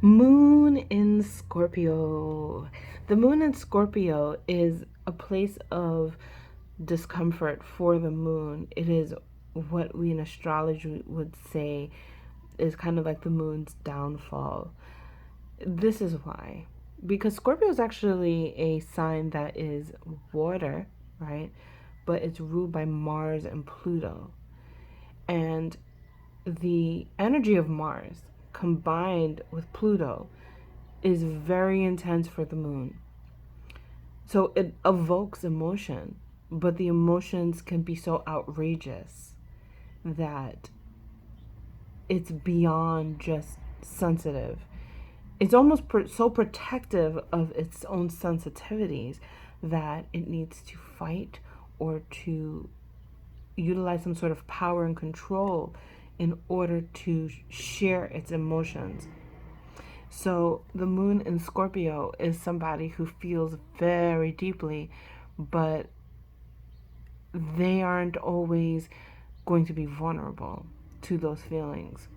Moon in Scorpio. The moon in Scorpio is a place of discomfort for the moon. It is what we in astrology would say is kind of like the moon's downfall. This is why. Because Scorpio is actually a sign that is water, right? But it's ruled by Mars and Pluto. And the energy of Mars combined with Pluto is very intense for the moon. So it evokes emotion, but the emotions can be so outrageous that it's beyond just sensitive. It's almost so protective of its own sensitivities that it needs to fight or to utilize some sort of power and control in order to share its emotions. So the moon in Scorpio is somebody who feels very deeply, but they aren't always going to be vulnerable to those feelings.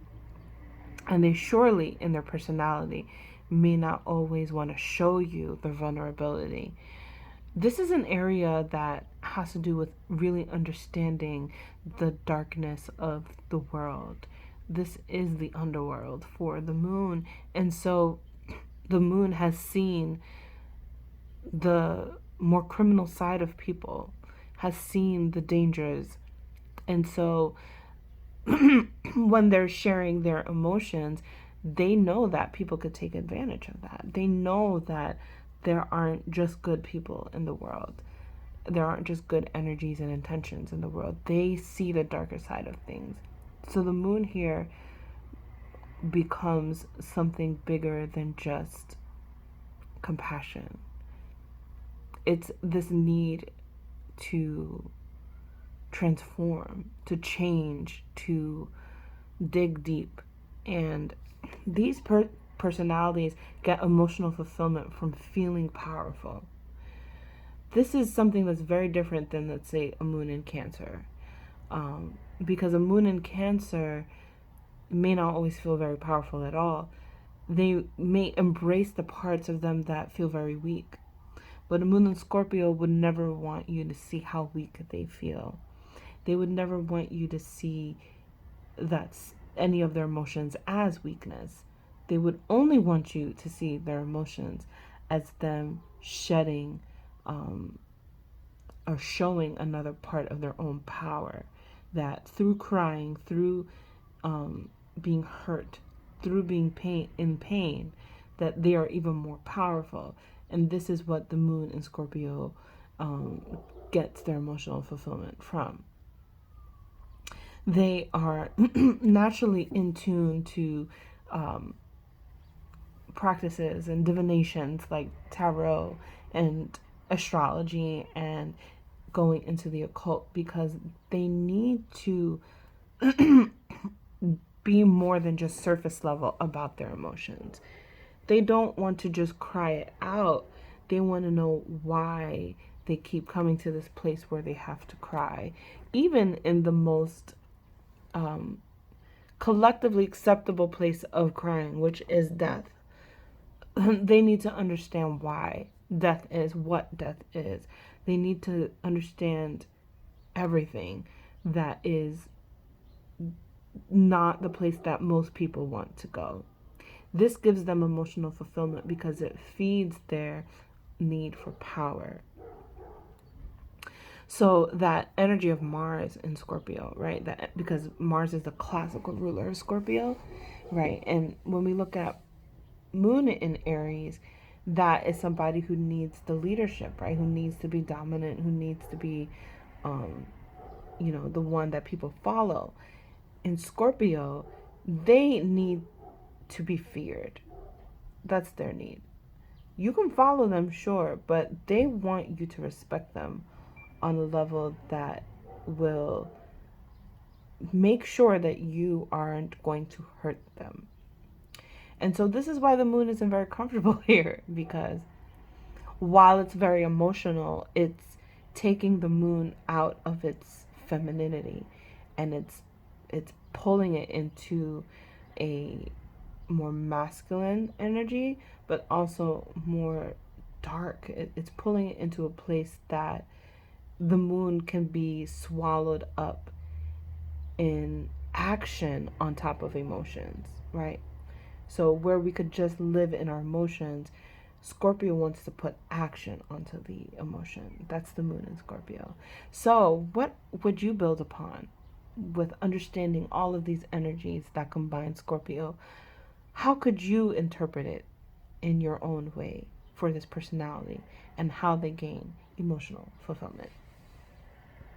And they surely, in their personality, may not always want to show you their vulnerability. This is an area that has to do with really understanding the darkness of the world. This is the underworld for the moon. And so the moon has seen the more criminal side of people, has seen the dangers. And so when they're sharing their emotions, they know that people could take advantage of that. They know that there aren't just good people in the world. There aren't just good energies and intentions in the world. They see the darker side of things. So the moon here becomes something bigger than just compassion. It's this need to transform, to change, to dig deep. And these personalities get emotional fulfillment from feeling powerful. This is something that's very different than, let's say, a moon in Cancer. Because a moon in Cancer may not always feel very powerful at all. They may embrace the parts of them that feel very weak. But a moon in Scorpio would never want you to see how weak they feel. They would never want you to see that any of their emotions as weakness. They would only want you to see their emotions as them shedding or showing another part of their own power. That through crying, through being hurt, through being in pain, that they are even more powerful. And this is what the moon in Scorpio gets their emotional fulfillment from. They are naturally in tune to practices and divinations like tarot and astrology and going into the occult, because they need to be more than just surface level about their emotions. They don't want to just cry it out. They want to know why they keep coming to this place where they have to cry, even in the most collectively acceptable place of crying, which is death. They need to understand why death is what death is. They need to understand everything that is not the place that most people want to go. This gives them emotional fulfillment because it feeds their need for power. So that energy of Mars in Scorpio, right? That because Mars is the classical ruler of Scorpio, right? And when we look at Moon in Aries, that is somebody who needs the leadership, right? Who needs to be dominant, who needs to be, the one that people follow. In Scorpio, they need to be feared. That's their need. You can follow them, sure, but they want you to respect them on a level that will make sure that you aren't going to hurt them. And so this is why the moon isn't very comfortable here, because while it's very emotional, it's taking the moon out of its femininity, and it's pulling it into a more masculine energy, but also more dark. It's pulling it into a place that the moon can be swallowed up in action on top of emotions, right? So where we could just live in our emotions, Scorpio wants to put action onto the emotion. That's the moon in Scorpio. So what would you build upon with understanding all of these energies that combine Scorpio? How could you interpret it in your own way for this personality and how they gain emotional fulfillment?